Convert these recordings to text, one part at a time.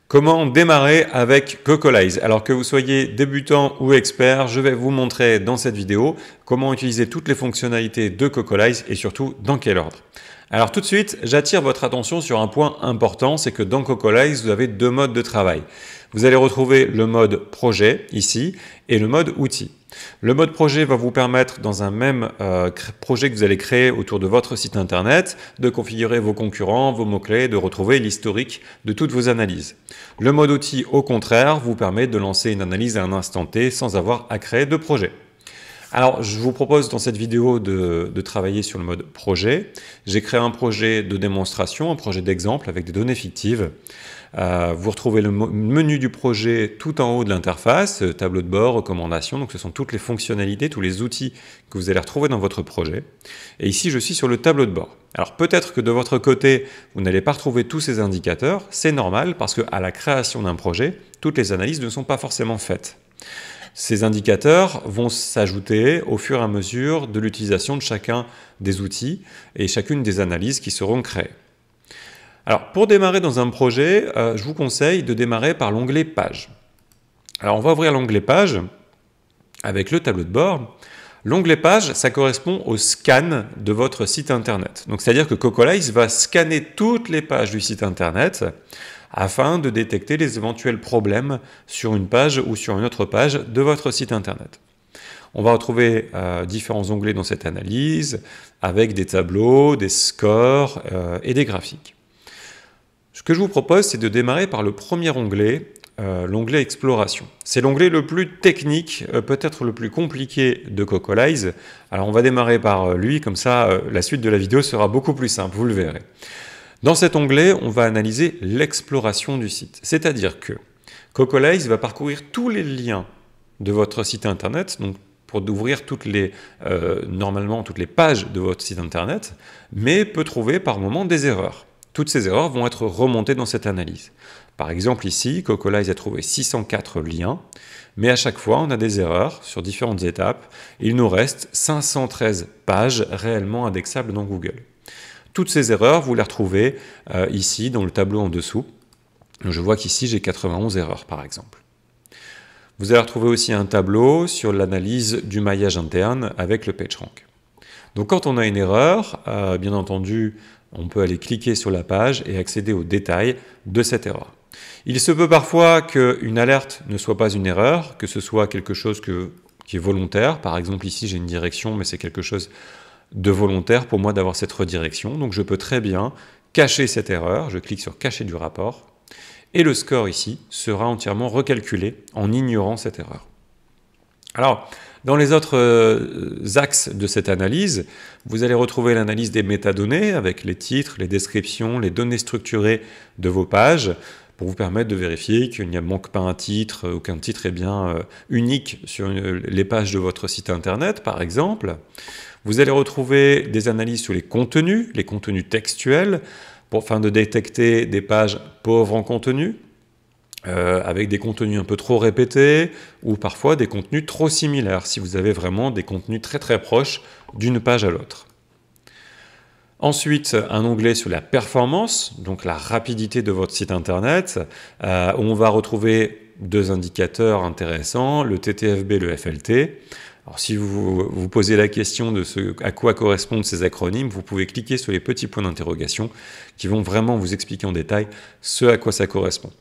Comment démarrer avec Cocolize? Alors que vous soyez débutant ou expert, je vais vous montrer dans cette vidéo comment utiliser toutes les fonctionnalités de Cocolize et surtout dans quel ordre. Alors tout de suite, j'attire votre attention sur un point important, c'est que dans Cocolize, vous avez deux modes de travail. Vous allez retrouver le mode projet ici et le mode outil. Le mode projet va vous permettre, dans un même projet que vous allez créer autour de votre site internet, de configurer vos concurrents, vos mots-clés, de retrouver l'historique de toutes vos analyses. Le mode outil, au contraire, vous permet de lancer une analyse à un instant T sans avoir à créer de projet. Alors, je vous propose dans cette vidéo de travailler sur le mode projet. J'ai créé un projet de démonstration, un projet d'exemple avec des données fictives. Vous retrouvez le menu du projet tout en haut de l'interface, tableau de bord, recommandations, donc ce sont toutes les fonctionnalités, tous les outils que vous allez retrouver dans votre projet. Et ici, je suis sur le tableau de bord. Alors peut-être que de votre côté, vous n'allez pas retrouver tous ces indicateurs, c'est normal parce qu'à la création d'un projet, toutes les analyses ne sont pas forcément faites. Ces indicateurs vont s'ajouter au fur et à mesure de l'utilisation de chacun des outils et chacune des analyses qui seront créées. Alors, pour démarrer dans un projet, je vous conseille de démarrer par l'onglet Page. Alors, on va ouvrir l'onglet Page avec le tableau de bord. L'onglet Page, ça correspond au scan de votre site internet. Donc, c'est-à-dire que Cocolize va scanner toutes les pages du site internet afin de détecter les éventuels problèmes sur une page ou sur une autre page de votre site internet. On va retrouver différents onglets dans cette analyse avec des tableaux, des scores et des graphiques. Ce que je vous propose, c'est de démarrer par le premier onglet, l'onglet Exploration. C'est l'onglet le plus technique, peut-être le plus compliqué de Cocolize. Alors on va démarrer par lui, comme ça la suite de la vidéo sera beaucoup plus simple, vous le verrez. Dans cet onglet, on va analyser l'exploration du site. C'est-à-dire que Cocolize va parcourir tous les liens de votre site internet, donc pour ouvrir normalement toutes les pages de votre site internet, mais peut trouver par moment des erreurs. Toutes ces erreurs vont être remontées dans cette analyse. Par exemple ici, Cocolize a trouvé 604 liens, mais à chaque fois on a des erreurs sur différentes étapes. Il nous reste 513 pages réellement indexables dans Google. Toutes ces erreurs, vous les retrouvez ici dans le tableau en dessous. Je vois qu'ici j'ai 91 erreurs par exemple. Vous allez retrouver aussi un tableau sur l'analyse du maillage interne avec le PageRank. Donc quand on a une erreur, bien entendu, on peut aller cliquer sur la page et accéder aux détails de cette erreur. Il se peut parfois qu'une alerte ne soit pas une erreur, que ce soit quelque chose qui est volontaire. Par exemple ici j'ai une direction, mais c'est quelque chose de volontaire pour moi d'avoir cette redirection. Donc je peux très bien cacher cette erreur. Je clique sur cacher du rapport. Et le score ici sera entièrement recalculé en ignorant cette erreur. Alors, dans les autres axes de cette analyse, vous allez retrouver l'analyse des métadonnées avec les titres, les descriptions, les données structurées de vos pages pour vous permettre de vérifier qu'il n'y manque pas un titre ou qu'un titre est bien unique sur les pages de votre site internet, par exemple. Vous allez retrouver des analyses sur les contenus textuels, afin de détecter des pages pauvres en contenu, avec des contenus un peu trop répétés, ou parfois des contenus trop similaires, si vous avez vraiment des contenus très très proches d'une page à l'autre. Ensuite, un onglet sur la performance, donc la rapidité de votre site internet, où on va retrouver deux indicateurs intéressants, le TTFB et le FLT. Alors, si vous vous posez la question de à quoi correspondent ces acronymes, vous pouvez cliquer sur les petits points d'interrogation qui vont vraiment vous expliquer en détail ce à quoi ça correspond.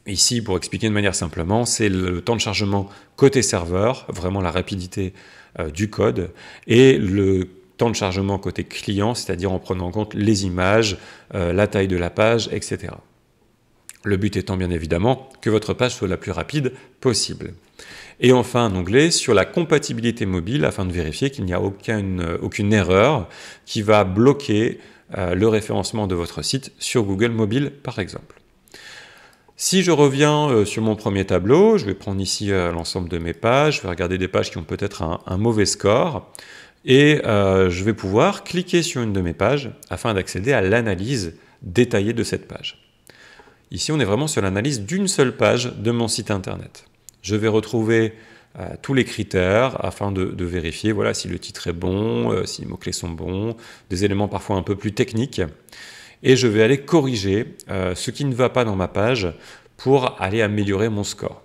Ici, pour expliquer de manière simplement, c'est le temps de chargement côté serveur, vraiment la rapidité du code, et le temps de chargement côté client, c'est-à-dire en prenant en compte les images, la taille de la page, etc. Le but étant bien évidemment que votre page soit la plus rapide possible. Et enfin un onglet sur la compatibilité mobile afin de vérifier qu'il n'y a aucune erreur qui va bloquer le référencement de votre site sur Google Mobile par exemple. Si je reviens sur mon premier tableau, je vais prendre ici l'ensemble de mes pages, je vais regarder des pages qui ont peut-être un mauvais score et je vais pouvoir cliquer sur une de mes pages afin d'accéder à l'analyse détaillée de cette page. Ici, on est vraiment sur l'analyse d'une seule page de mon site internet. Je vais retrouver tous les critères afin de vérifier voilà, si le titre est bon, si les mots-clés sont bons, des éléments parfois un peu plus techniques. et je vais aller corriger ce qui ne va pas dans ma page pour aller améliorer mon score.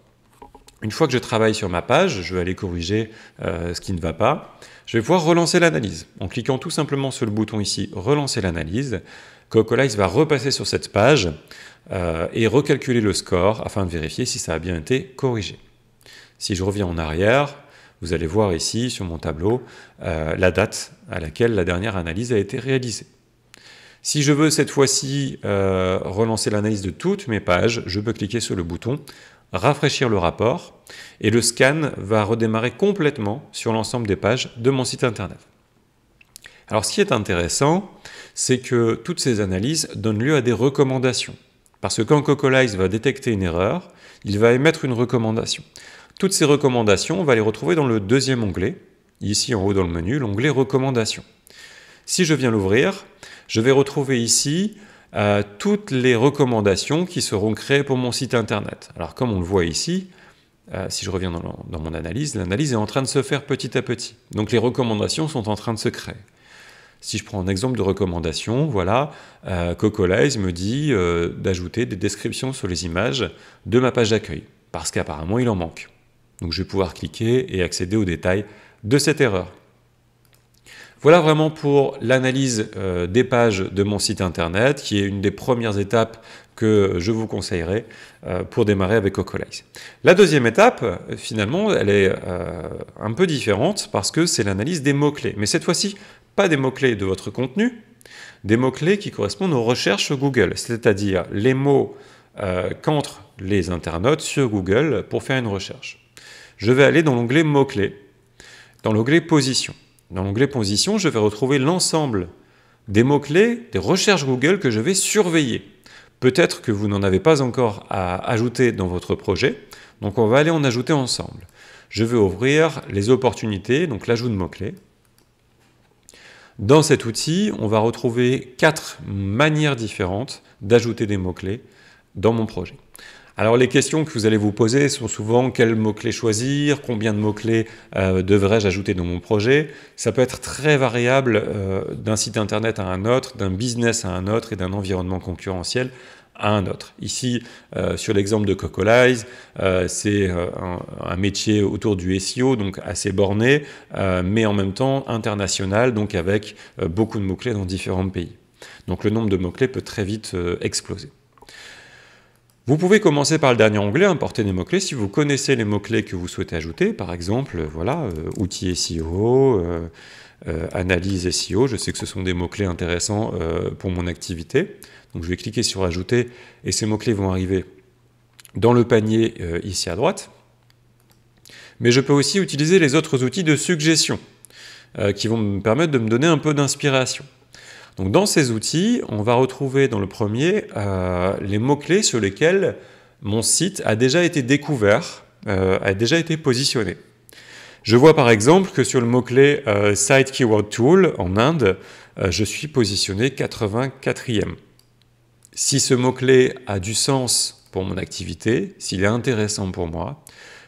Une fois que je travaille sur ma page, je vais aller corriger ce qui ne va pas. Je vais pouvoir relancer l'analyse. En cliquant tout simplement sur le bouton ici, relancer l'analyse, Cocolize va repasser sur cette page et recalculer le score afin de vérifier si ça a bien été corrigé. Si je reviens en arrière, vous allez voir ici sur mon tableau la date à laquelle la dernière analyse a été réalisée. Si je veux cette fois-ci relancer l'analyse de toutes mes pages, je peux cliquer sur le bouton rafraîchir le rapport et le scan va redémarrer complètement sur l'ensemble des pages de mon site internet. Alors ce qui est intéressant, c'est que toutes ces analyses donnent lieu à des recommandations. Parce que quand Cocolize va détecter une erreur, il va émettre une recommandation. Toutes ces recommandations, on va les retrouver dans le deuxième onglet, ici en haut dans le menu, l'onglet recommandations. Si je viens l'ouvrir, je vais retrouver ici toutes les recommandations qui seront créées pour mon site internet. Alors comme on le voit ici, si je reviens dans mon analyse, l'analyse est en train de se faire petit à petit. Donc les recommandations sont en train de se créer. Si je prends un exemple de recommandation, voilà, Cocolize me dit d'ajouter des descriptions sur les images de ma page d'accueil, parce qu'apparemment il en manque. Donc je vais pouvoir cliquer et accéder aux détails de cette erreur. Voilà vraiment pour l'analyse des pages de mon site internet, qui est une des premières étapes que je vous conseillerais pour démarrer avec Cocolize. La deuxième étape, finalement, elle est un peu différente parce que c'est l'analyse des mots-clés. Mais cette fois-ci, pas des mots-clés de votre contenu, des mots-clés qui correspondent aux recherches Google, c'est-à-dire les mots qu'entrent les internautes sur Google pour faire une recherche. Je vais aller dans l'onglet mots-clés, dans l'onglet position. Dans l'onglet position, je vais retrouver l'ensemble des mots-clés, des recherches Google que je vais surveiller. Peut-être que vous n'en avez pas encore à ajouter dans votre projet, donc on va aller en ajouter ensemble. Je vais ouvrir les opportunités, donc l'ajout de mots-clés. Dans cet outil, on va retrouver 4 manières différentes d'ajouter des mots-clés dans mon projet. Alors les questions que vous allez vous poser sont souvent quels mots-clés choisir, combien de mots-clés devrais-je ajouter dans mon projet. Ça peut être très variable d'un site internet à un autre, d'un business à un autre et d'un environnement concurrentiel à un autre. Ici, sur l'exemple de Cocolize, c'est un métier autour du SEO, donc assez borné, mais en même temps international, donc avec beaucoup de mots-clés dans différents pays. Donc le nombre de mots-clés peut très vite exploser. Vous pouvez commencer par le dernier onglet, importer des mots-clés, si vous connaissez les mots-clés que vous souhaitez ajouter, par exemple, voilà, outils SEO, analyse SEO, je sais que ce sont des mots-clés intéressants pour mon activité. Donc je vais cliquer sur ajouter et ces mots-clés vont arriver dans le panier ici à droite. Mais je peux aussi utiliser les autres outils de suggestion qui vont me permettre de me donner un peu d'inspiration. Donc dans ces outils, on va retrouver dans le premier les mots-clés sur lesquels mon site a déjà été découvert, a déjà été positionné. Je vois par exemple que sur le mot-clé Site Keyword Tool en Inde, je suis positionné 84e. Si ce mot-clé a du sens pour mon activité, s'il est intéressant pour moi,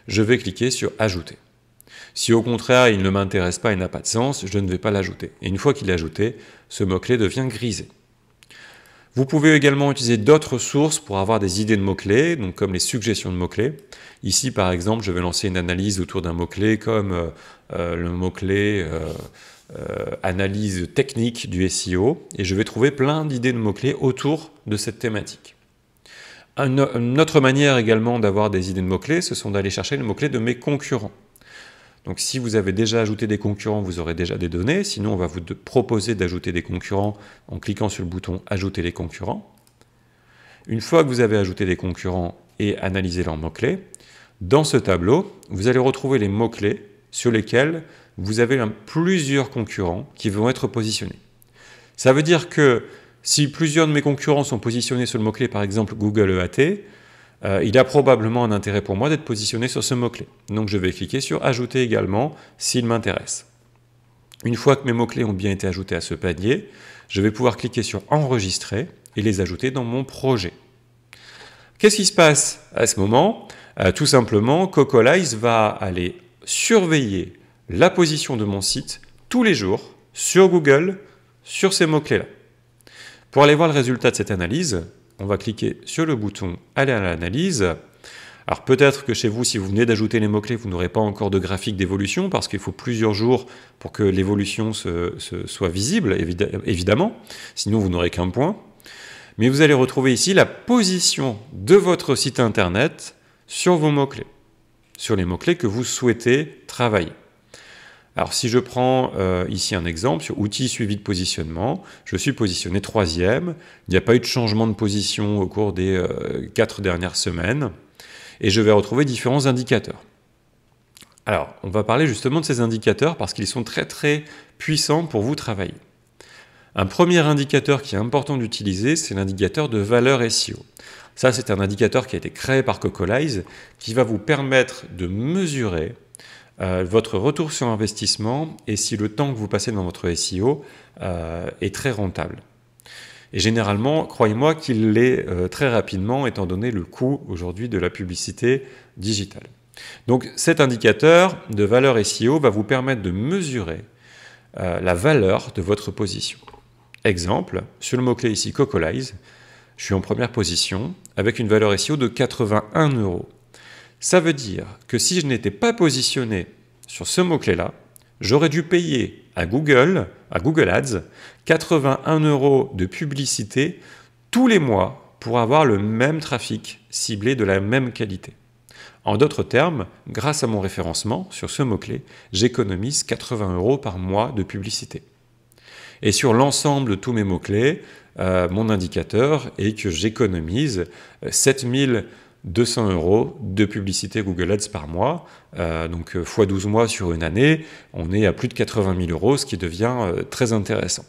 je vais cliquer sur Ajouter. Si au contraire il ne m'intéresse pas et n'a pas de sens, je ne vais pas l'ajouter. Et une fois qu'il est ajouté, ce mot-clé devient grisé. Vous pouvez également utiliser d'autres sources pour avoir des idées de mots-clés, donc comme les suggestions de mots-clés. Ici par exemple, je vais lancer une analyse autour d'un mot-clé comme le mot-clé analyse technique du SEO, et je vais trouver plein d'idées de mots-clés autour de cette thématique. Une autre manière également d'avoir des idées de mots-clés, ce sont d'aller chercher les mots-clés de mes concurrents. Donc si vous avez déjà ajouté des concurrents, vous aurez déjà des données. Sinon, on va vous proposer d'ajouter des concurrents en cliquant sur le bouton « Ajouter les concurrents ». Une fois que vous avez ajouté des concurrents et analysé leurs mots-clés, dans ce tableau, vous allez retrouver les mots-clés sur lesquels vous avez plusieurs concurrents qui vont être positionnés. Ça veut dire que si plusieurs de mes concurrents sont positionnés sur le mot-clé, par exemple Google EAT, il a probablement un intérêt pour moi d'être positionné sur ce mot-clé. Donc je vais cliquer sur « Ajouter également » s'il m'intéresse. Une fois que mes mots-clés ont bien été ajoutés à ce panier, je vais pouvoir cliquer sur « Enregistrer » et les ajouter dans mon projet. Qu'est-ce qui se passe à ce moment? Tout simplement, Cocolize va aller surveiller la position de mon site tous les jours sur Google, sur ces mots-clés-là. Pour aller voir le résultat de cette analyse, on va cliquer sur le bouton « Aller à l'analyse ». Alors peut-être que chez vous, si vous venez d'ajouter les mots-clés, vous n'aurez pas encore de graphique d'évolution parce qu'il faut plusieurs jours pour que l'évolution soit visible, évidemment. Sinon, vous n'aurez qu'un point. Mais vous allez retrouver ici la position de votre site internet sur vos mots-clés, sur les mots-clés que vous souhaitez travailler. Alors si je prends ici un exemple sur outils suivi de positionnement, je suis positionné 3e, il n'y a pas eu de changement de position au cours des 4 dernières semaines, et je vais retrouver différents indicateurs. Alors, on va parler justement de ces indicateurs parce qu'ils sont très très puissants pour vous travailler. Un premier indicateur qui est important d'utiliser, c'est l'indicateur de valeur SEO. Ça, c'est un indicateur qui a été créé par Cocolize qui va vous permettre de mesurer votre retour sur investissement et si le temps que vous passez dans votre SEO est très rentable. Et généralement, croyez-moi qu'il l'est très rapidement étant donné le coût aujourd'hui de la publicité digitale. Donc cet indicateur de valeur SEO va vous permettre de mesurer la valeur de votre position. Exemple, sur le mot-clé ici Cocolize, je suis en première position avec une valeur SEO de 81 €. Ça veut dire que si je n'étais pas positionné sur ce mot-clé-là, j'aurais dû payer à Google Ads, 81 € de publicité tous les mois pour avoir le même trafic ciblé de la même qualité. En d'autres termes, grâce à mon référencement sur ce mot-clé, j'économise 80 € par mois de publicité. Et sur l'ensemble de tous mes mots-clés, mon indicateur est que j'économise 7200 € de publicité Google Ads par mois, donc x 12 mois sur une année, on est à plus de 80 000 €, ce qui devient très intéressant.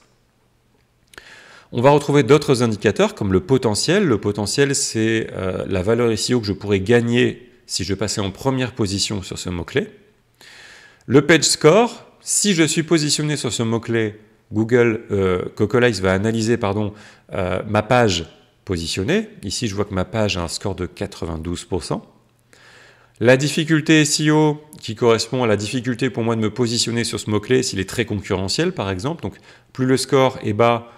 On va retrouver d'autres indicateurs comme le potentiel. Le potentiel, c'est la valeur SEO que je pourrais gagner si je passais en première position sur ce mot-clé. Le page score, si je suis positionné sur ce mot-clé, Cocolize va analyser ma page positionnée. Ici, je vois que ma page a un score de 92%. La difficulté SEO, qui correspond à la difficulté pour moi de me positionner sur ce mot-clé, s'il est très concurrentiel, par exemple. Donc, plus le score est bas,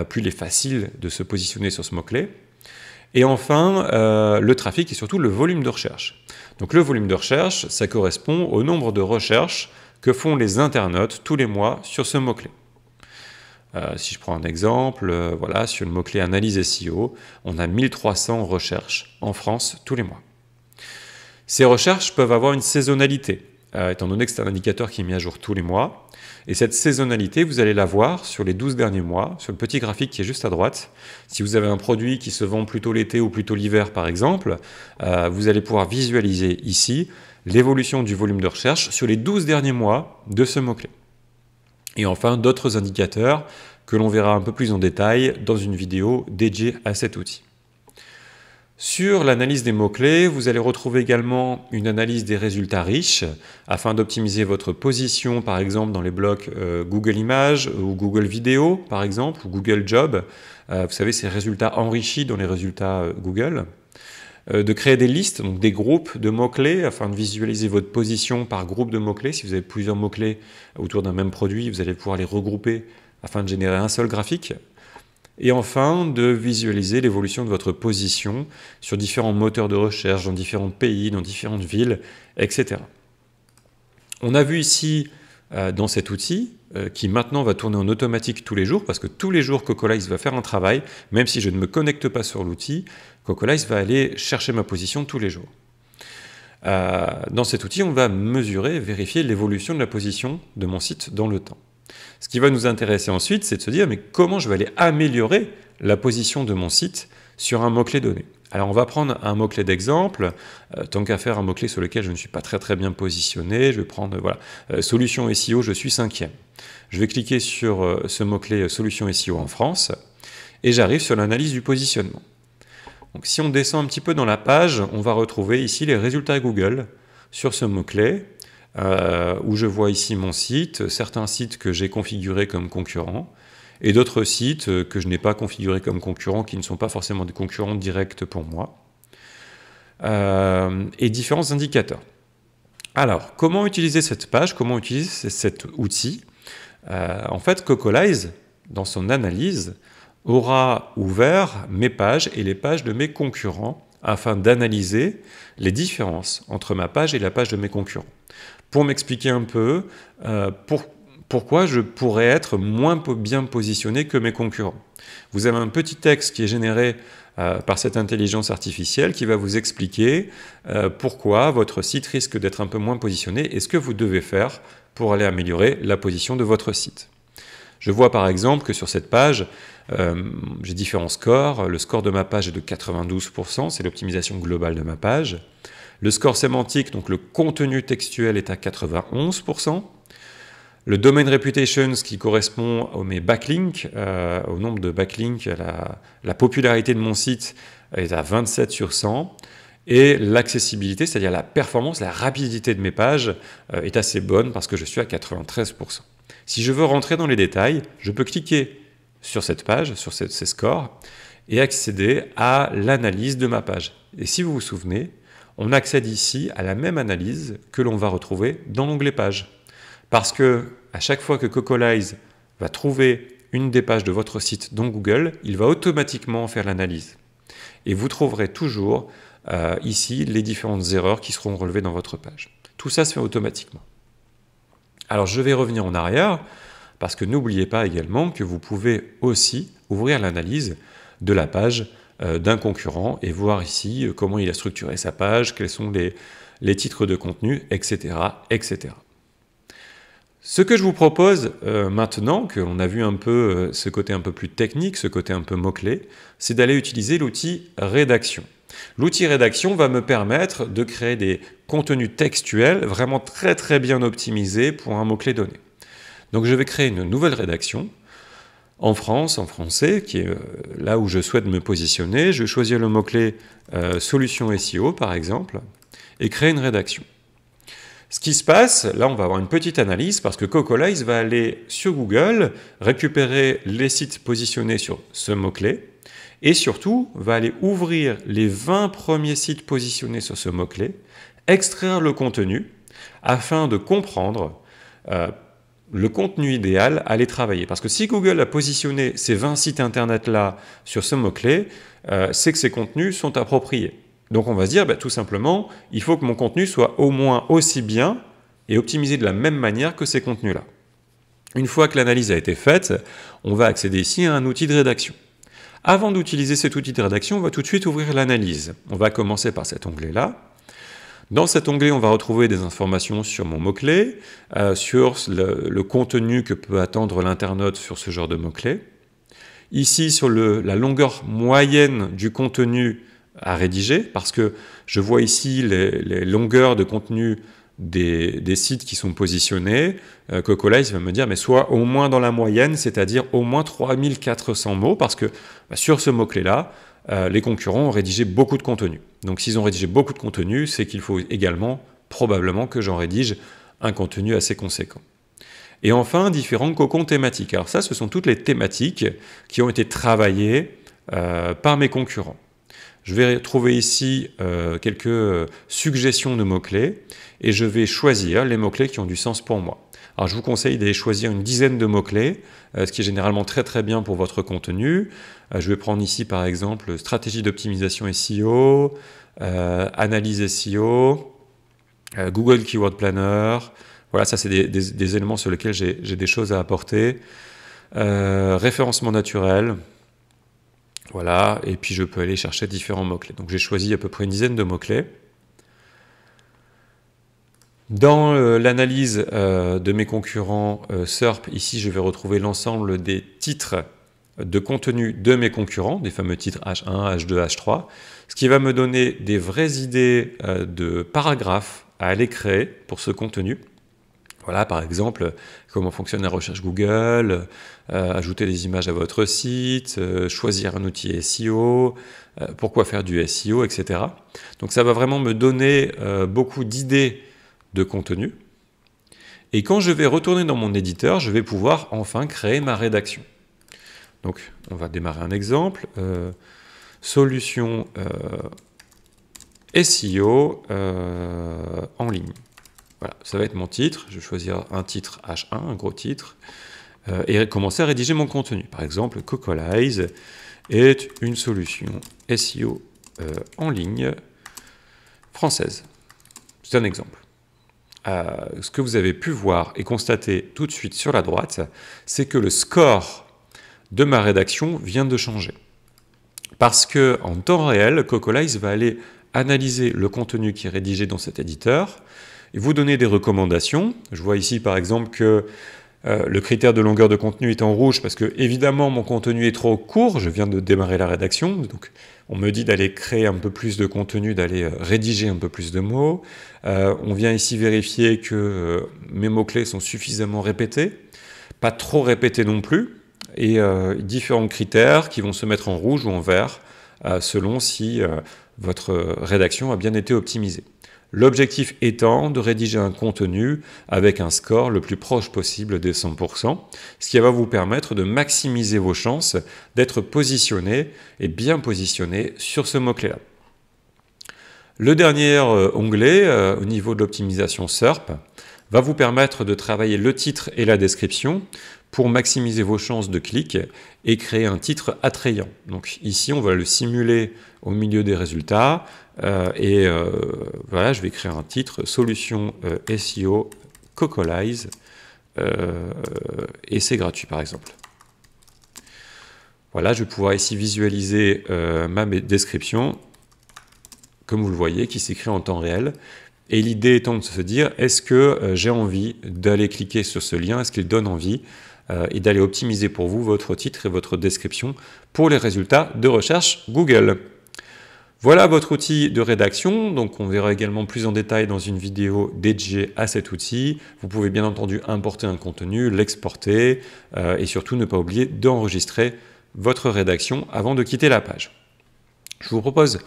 plus il est facile de se positionner sur ce mot-clé. Et enfin, le trafic et surtout le volume de recherche. Donc, le volume de recherche, ça correspond au nombre de recherches que font les internautes tous les mois sur ce mot-clé. Si je prends un exemple, voilà, sur le mot-clé analyse SEO, on a 1300 recherches en France tous les mois. Ces recherches peuvent avoir une saisonnalité, étant donné que c'est un indicateur qui est mis à jour tous les mois. Et cette saisonnalité, vous allez la voir sur les 12 derniers mois, sur le petit graphique qui est juste à droite. Si vous avez un produit qui se vend plutôt l'été ou plutôt l'hiver, par exemple, vous allez pouvoir visualiser ici l'évolution du volume de recherche sur les 12 derniers mois de ce mot-clé. Et enfin, d'autres indicateurs que l'on verra un peu plus en détail dans une vidéo dédiée à cet outil. Sur l'analyse des mots-clés, vous allez retrouver également une analyse des résultats riches afin d'optimiser votre position, par exemple, dans les blocs Google Images ou Google Vidéo, par exemple, ou Google Job. Vous savez, ces résultats enrichis dans les résultats Google. De créer des listes, donc des groupes de mots-clés afin de visualiser votre position par groupe de mots-clés. Si vous avez plusieurs mots-clés autour d'un même produit, vous allez pouvoir les regrouper afin de générer un seul graphique. Et enfin, de visualiser l'évolution de votre position sur différents moteurs de recherche, dans différents pays, dans différentes villes, etc. On a vu ici, dans cet outil, qui maintenant va tourner en automatique tous les jours, parce que tous les jours, Cocolize va faire un travail, même si je ne me connecte pas sur l'outil, Cocolize va aller chercher ma position tous les jours. Dans cet outil, on va mesurer et vérifier l'évolution de la position de mon site dans le temps. Ce qui va nous intéresser ensuite, c'est de se dire mais comment je vais aller améliorer la position de mon site sur un mot-clé donné. Alors on va prendre un mot-clé d'exemple, tant qu'à faire un mot-clé sur lequel je ne suis pas très bien positionné, je vais prendre solution SEO, je suis 5e. Je vais cliquer sur ce mot-clé solution SEO en France et j'arrive sur l'analyse du positionnement. Donc si on descend un petit peu dans la page, on va retrouver ici les résultats Google sur ce mot-clé, où je vois ici mon site, certains sites que j'ai configurés comme concurrents, et d'autres sites que je n'ai pas configurés comme concurrents, qui ne sont pas forcément des concurrents directs pour moi, et différents indicateurs. Alors, comment utiliser cette page, comment utiliser cet outil? En fait, Cocolize, dans son analyse, aura ouvert mes pages et les pages de mes concurrents afin d'analyser les différences entre ma page et la page de mes concurrents. Pour m'expliquer un peu pourquoi je pourrais être moins bien positionné que mes concurrents. Vous avez un petit texte qui est généré par cette intelligence artificielle qui va vous expliquer pourquoi votre site risque d'être un peu moins positionné et ce que vous devez faire pour aller améliorer la position de votre site. Je vois par exemple que sur cette page, j'ai différents scores. Le score de ma page est de 92%, c'est l'optimisation globale de ma page. Le score sémantique, donc le contenu textuel, est à 91%. Le domain reputations, qui correspond à mes backlinks, au nombre de backlinks, à la popularité de mon site, est à 27 sur 100. Et l'accessibilité, c'est-à-dire la performance, la rapidité de mes pages, est assez bonne parce que je suis à 93%. Si je veux rentrer dans les détails, je peux cliquer sur cette page, sur ces scores, et accéder à l'analyse de ma page. Et si vous vous souvenez, on accède ici à la même analyse que l'on va retrouver dans l'onglet pages. Parce que à chaque fois que Cocolize va trouver une des pages de votre site dans Google, il va automatiquement faire l'analyse. Et vous trouverez toujours ici les différentes erreurs qui seront relevées dans votre page. Tout ça se fait automatiquement. Alors je vais revenir en arrière, parce que n'oubliez pas également que vous pouvez aussi ouvrir l'analyse de la page d'un concurrent et voir ici comment il a structuré sa page, quels sont les titres de contenu, etc., etc. Ce que je vous propose maintenant, que l'on a vu un peu ce côté un peu plus technique, ce côté un peu mot-clé, c'est d'aller utiliser l'outil rédaction. L'outil rédaction va me permettre de créer des contenus textuels vraiment très bien optimisés pour un mot-clé donné. Donc je vais créer une nouvelle rédaction en français, qui est là où je souhaite me positionner. Je vais choisir le mot-clé solution SEO par exemple et créer une rédaction. Ce qui se passe, là on va avoir une petite analyse parce que Cocolize va aller sur Google, récupérer les sites positionnés sur ce mot-clé et surtout va aller ouvrir les 20 premiers sites positionnés sur ce mot-clé, extraire le contenu afin de comprendre le contenu idéal à aller travailler. Parce que si Google a positionné ces 20 sites internet-là sur ce mot-clé, c'est que ces contenus sont appropriés. Donc on va se dire, tout simplement, il faut que mon contenu soit au moins aussi bien et optimisé de la même manière que ces contenus-là. Une fois que l'analyse a été faite, on va accéder ici à un outil de rédaction. Avant d'utiliser cet outil de rédaction, on va tout de suite ouvrir l'analyse. On va commencer par cet onglet-là. Dans cet onglet, on va retrouver des informations sur mon mot-clé, sur le contenu que peut attendre l'internaute sur ce genre de mot-clé. Ici, sur la longueur moyenne du contenu à rédiger, parce que je vois ici les longueurs de contenu des sites qui sont positionnés. Cocolize va me dire, mais soit au moins dans la moyenne, c'est-à-dire au moins 3400 mots, parce que sur ce mot-clé-là, les concurrents ont rédigé beaucoup de contenu. Donc s'ils ont rédigé beaucoup de contenu, c'est qu'il faut également, probablement, que j'en rédige un contenu assez conséquent. Et enfin, différents cocons thématiques. Alors ça, ce sont toutes les thématiques qui ont été travaillées par mes concurrents. Je vais trouver ici quelques suggestions de mots-clés et je vais choisir les mots-clés qui ont du sens pour moi. Alors je vous conseille d'aller choisir une dizaine de mots-clés, ce qui est généralement très bien pour votre contenu. Je vais prendre ici par exemple stratégie d'optimisation SEO, analyse SEO, Google Keyword Planner. Voilà, ça c'est des éléments sur lesquels j'ai des choses à apporter. Référencement naturel. Voilà, et puis je peux aller chercher différents mots-clés. Donc j'ai choisi à peu près une dizaine de mots-clés. Dans l'analyse de mes concurrents SERP, ici je vais retrouver l'ensemble des titres de contenu de mes concurrents, des fameux titres H1, H2, H3, ce qui va me donner des vraies idées de paragraphes à aller créer pour ce contenu. Voilà, par exemple, comment fonctionne la recherche Google, ajouter des images à votre site, choisir un outil SEO, pourquoi faire du SEO, etc. Donc ça va vraiment me donner beaucoup d'idées de contenu. Et quand je vais retourner dans mon éditeur, je vais pouvoir enfin créer ma rédaction. Donc on va démarrer un exemple. Solution SEO en ligne. Voilà, ça va être mon titre. Je vais choisir un titre H1, un gros titre. et commencer à rédiger mon contenu. Par exemple, Cocolize est une solution SEO en ligne française. C'est un exemple. Ce que vous avez pu voir et constater tout de suite sur la droite, c'est que le score de ma rédaction vient de changer. Parce que en temps réel, Cocolize va aller analyser le contenu qui est rédigé dans cet éditeur et vous donner des recommandations. Je vois ici par exemple que le critère de longueur de contenu est en rouge parce que évidemment mon contenu est trop court, je viens de démarrer la rédaction, donc on me dit d'aller créer un peu plus de contenu, d'aller rédiger un peu plus de mots. On vient ici vérifier que mes mots-clés sont suffisamment répétés, pas trop répétés non plus, et différents critères qui vont se mettre en rouge ou en vert selon si votre rédaction a bien été optimisée. L'objectif étant de rédiger un contenu avec un score le plus proche possible des 100%, ce qui va vous permettre de maximiser vos chances d'être positionné et bien positionné sur ce mot-clé-là. Le dernier onglet, au niveau de l'optimisation SERP, va vous permettre de travailler le titre et la description pour maximiser vos chances de clic et créer un titre attrayant. Donc ici, on va le simuler au milieu des résultats voilà, je vais créer un titre solution SEO Cocolize et c'est gratuit par exemple. Voilà, je vais pouvoir ici visualiser ma description, comme vous le voyez, qui s'écrit en temps réel. Et l'idée étant de se dire, est-ce que j'ai envie d'aller cliquer sur ce lien, est-ce qu'il donne envie et d'aller optimiser pour vous votre titre et votre description pour les résultats de recherche Google. Voilà votre outil de rédaction, donc on verra également plus en détail dans une vidéo dédiée à cet outil. Vous pouvez bien entendu importer un contenu, l'exporter et surtout ne pas oublier d'enregistrer votre rédaction avant de quitter la page. Je vous propose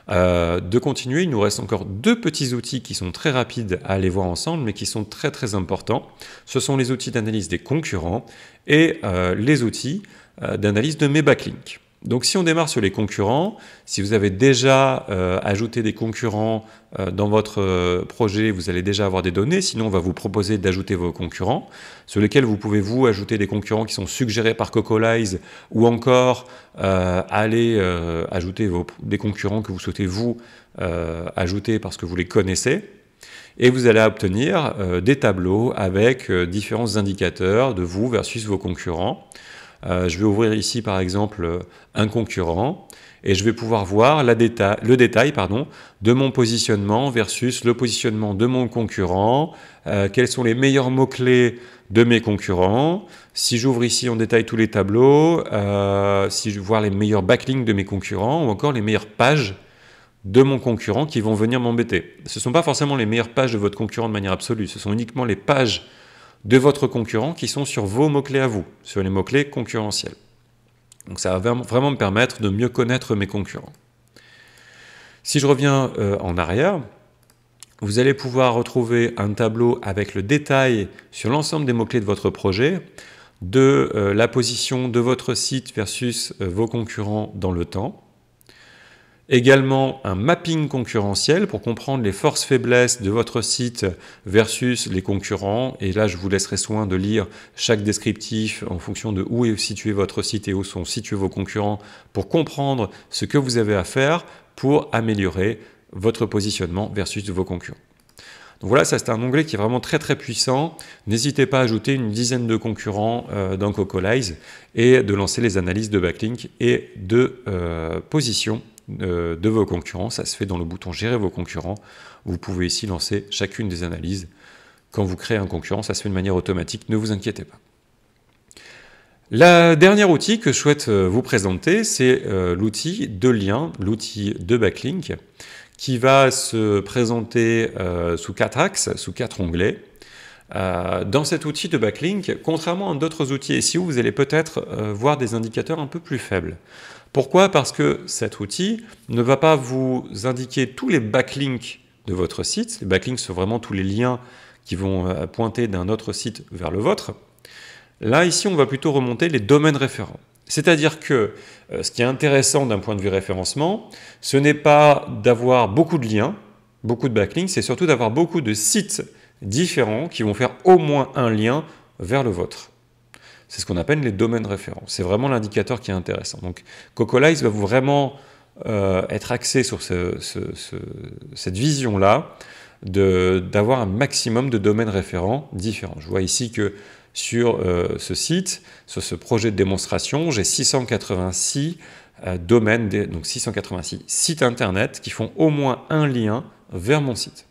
de continuer. Il nous reste encore deux petits outils qui sont très rapides à aller voir ensemble, mais qui sont très très importants. Ce sont les outils d'analyse des concurrents et les outils d'analyse de mes backlinks. Donc si on démarre sur les concurrents, si vous avez déjà ajouté des concurrents dans votre projet, vous allez déjà avoir des données, sinon on va vous proposer d'ajouter vos concurrents, sur lesquels vous pouvez vous ajouter des concurrents qui sont suggérés par Cocolize ou encore aller ajouter des concurrents que vous souhaitez vous ajouter parce que vous les connaissez. Et vous allez obtenir des tableaux avec différents indicateurs de vous versus vos concurrents. Je vais ouvrir ici par exemple un concurrent et je vais pouvoir voir le détail de mon positionnement versus le positionnement de mon concurrent, quels sont les meilleurs mots-clés de mes concurrents. Si j'ouvre ici en détail tous les tableaux, si je vois les meilleurs backlinks de mes concurrents ou encore les meilleures pages de mon concurrent qui vont venir m'embêter. Ce ne sont pas forcément les meilleures pages de votre concurrent de manière absolue, ce sont uniquement les pages de votre concurrent qui sont sur vos mots-clés à vous, sur les mots-clés concurrentiels. Donc ça va vraiment me permettre de mieux connaître mes concurrents. Si je reviens en arrière, vous allez pouvoir retrouver un tableau avec le détail sur l'ensemble des mots-clés de votre projet, de la position de votre site versus vos concurrents dans le temps. Également un mapping concurrentiel pour comprendre les forces-faiblesses de votre site versus les concurrents. Et là, je vous laisserai soin de lire chaque descriptif en fonction de où est situé votre site et où sont situés vos concurrents pour comprendre ce que vous avez à faire pour améliorer votre positionnement versus vos concurrents. Donc voilà, ça c'est un onglet qui est vraiment très très puissant. N'hésitez pas à ajouter une dizaine de concurrents dans Cocolize et de lancer les analyses de backlink et de position de vos concurrents. Ça se fait dans le bouton gérer vos concurrents. Vous pouvez ici lancer chacune des analyses. Quand vous créez un concurrent, ça se fait de manière automatique, ne vous inquiétez pas. Le dernier outil que je souhaite vous présenter, c'est l'outil de lien, l'outil de backlink, qui va se présenter sous 4 axes, sous 4 onglets. Dans cet outil de backlink, contrairement à d'autres outils SEO, vous allez peut-être voir des indicateurs un peu plus faibles. Pourquoi? Parce que cet outil ne va pas vous indiquer tous les backlinks de votre site. Les backlinks sont vraiment tous les liens qui vont pointer d'un autre site vers le vôtre. Là, ici, on va plutôt remonter les domaines référents. C'est-à-dire que ce qui est intéressant d'un point de vue référencement, ce n'est pas d'avoir beaucoup de liens, beaucoup de backlinks, c'est surtout d'avoir beaucoup de sites différents qui vont faire au moins un lien vers le vôtre. c'est ce qu'on appelle les domaines référents. C'est vraiment l'indicateur qui est intéressant. Donc Cocolize va vous vraiment être axé sur cette vision-là, d'avoir un maximum de domaines référents différents. Je vois ici que sur ce site, sur ce projet de démonstration, j'ai 686 domaines, donc 686 sites internet qui font au moins un lien vers mon site.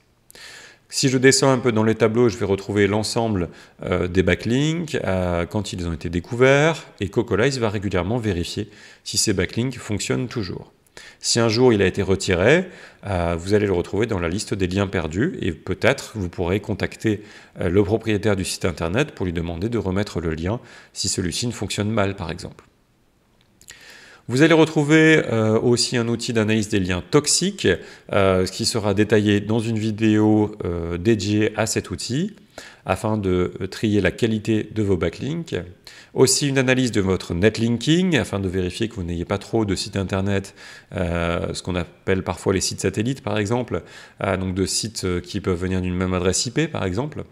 Si je descends un peu dans les tableaux, je vais retrouver l'ensemble des backlinks quand ils ont été découverts, et Cocolize va régulièrement vérifier si ces backlinks fonctionnent toujours. Si un jour il a été retiré, vous allez le retrouver dans la liste des liens perdus, et peut-être vous pourrez contacter le propriétaire du site internet pour lui demander de remettre le lien si celui-ci ne fonctionne mal par exemple. Vous allez retrouver aussi un outil d'analyse des liens toxiques, ce qui sera détaillé dans une vidéo dédiée à cet outil, afin de trier la qualité de vos backlinks. Aussi une analyse de votre netlinking, afin de vérifier que vous n'ayez pas trop de sites internet, ce qu'on appelle parfois les sites satellites par exemple, donc de sites qui peuvent venir d'une même adresse IP par exemple.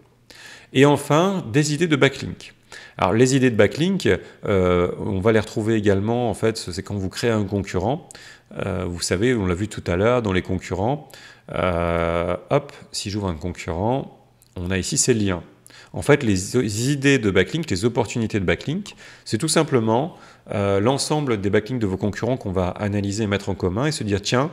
Et enfin, des idées de backlinks. Alors les idées de backlink, on va les retrouver également, en fait, c'est quand vous créez un concurrent. Vous savez, on l'a vu tout à l'heure dans les concurrents. Hop, si j'ouvre un concurrent, on a ici ces liens. En fait, les idées de backlink, les opportunités de backlink, c'est tout simplement l'ensemble des backlinks de vos concurrents qu'on va analyser et mettre en commun et se dire, tiens,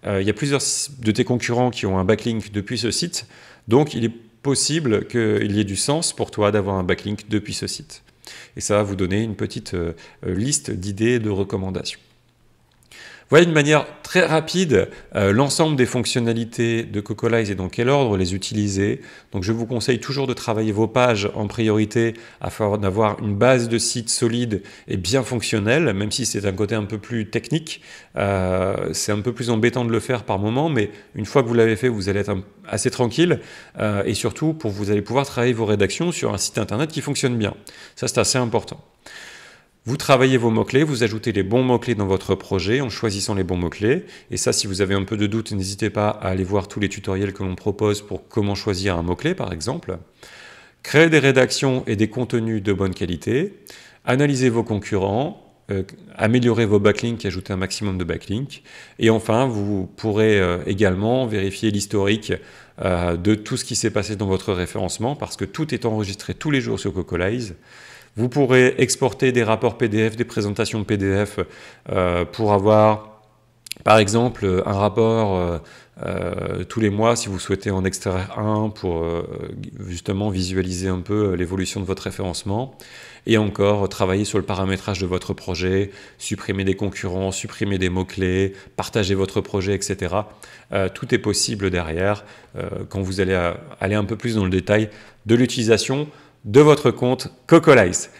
il y a plusieurs de tes concurrents qui ont un backlink depuis ce site, donc il est possible qu'il y ait du sens pour toi d'avoir un backlink depuis ce site. Et ça va vous donner une petite liste d'idées et de recommandations. Voilà d'une manière très rapide l'ensemble des fonctionnalités de Cocolize et dans quel ordre les utiliser. Donc je vous conseille toujours de travailler vos pages en priorité afin d'avoir une base de site solide et bien fonctionnelle, même si c'est un côté un peu plus technique. C'est un peu plus embêtant de le faire par moment, mais une fois que vous l'avez fait, vous allez être assez tranquille et surtout vous allez pouvoir travailler vos rédactions sur un site internet qui fonctionne bien. Ça, c'est assez important. Vous travaillez vos mots-clés, vous ajoutez les bons mots-clés dans votre projet en choisissant les bons mots-clés. Et ça, si vous avez un peu de doute, n'hésitez pas à aller voir tous les tutoriels que l'on propose pour comment choisir un mot-clé, par exemple. Créez des rédactions et des contenus de bonne qualité. Analysez vos concurrents. Améliorez vos backlinks, ajoutez un maximum de backlinks. Et enfin, vous pourrez également vérifier l'historique de tout ce qui s'est passé dans votre référencement, parce que tout est enregistré tous les jours sur Cocolize. Vous pourrez exporter des rapports PDF, des présentations PDF pour avoir, par exemple, un rapport tous les mois si vous souhaitez en extraire un pour justement visualiser un peu l'évolution de votre référencement. Et encore, travailler sur le paramétrage de votre projet, supprimer des concurrents, supprimer des mots-clés, partager votre projet, etc. Tout est possible derrière quand vous allez aller un peu plus dans le détail de l'utilisation de votre compte Cocolize.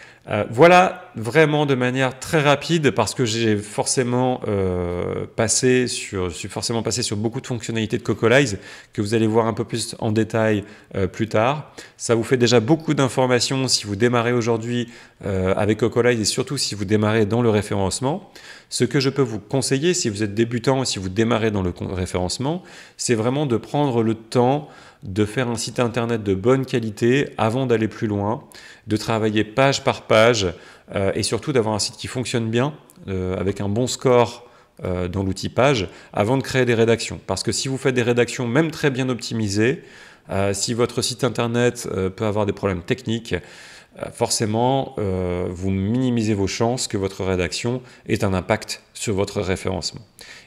Voilà vraiment de manière très rapide parce que j'ai forcément je suis forcément passé sur beaucoup de fonctionnalités de Cocolize que vous allez voir un peu plus en détail plus tard. Ça vous fait déjà beaucoup d'informations si vous démarrez aujourd'hui avec Cocolize et surtout si vous démarrez dans le référencement. Ce que je peux vous conseiller si vous êtes débutant et si vous démarrez dans le référencement, c'est vraiment de prendre le temps de faire un site internet de bonne qualité avant d'aller plus loin, de travailler page par page et surtout d'avoir un site qui fonctionne bien avec un bon score dans l'outil page avant de créer des rédactions. Parce que si vous faites des rédactions même très bien optimisées, si votre site internet peut avoir des problèmes techniques, forcément vous minimisez vos chances que votre rédaction ait un impact sur votre référencement.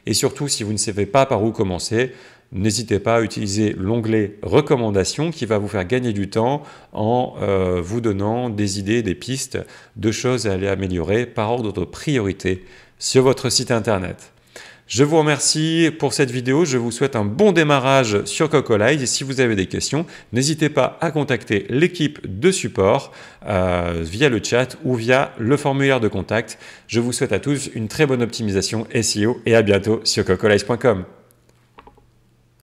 Et surtout, si vous ne savez pas par où commencer, n'hésitez pas à utiliser l'onglet recommandations qui va vous faire gagner du temps en vous donnant des idées, des pistes de choses à aller améliorer par ordre de priorité sur votre site internet. Je vous remercie pour cette vidéo, je vous souhaite un bon démarrage sur Cocolize et si vous avez des questions, n'hésitez pas à contacter l'équipe de support via le chat ou via le formulaire de contact. Je vous souhaite à tous une très bonne optimisation SEO et à bientôt sur cocolize.com.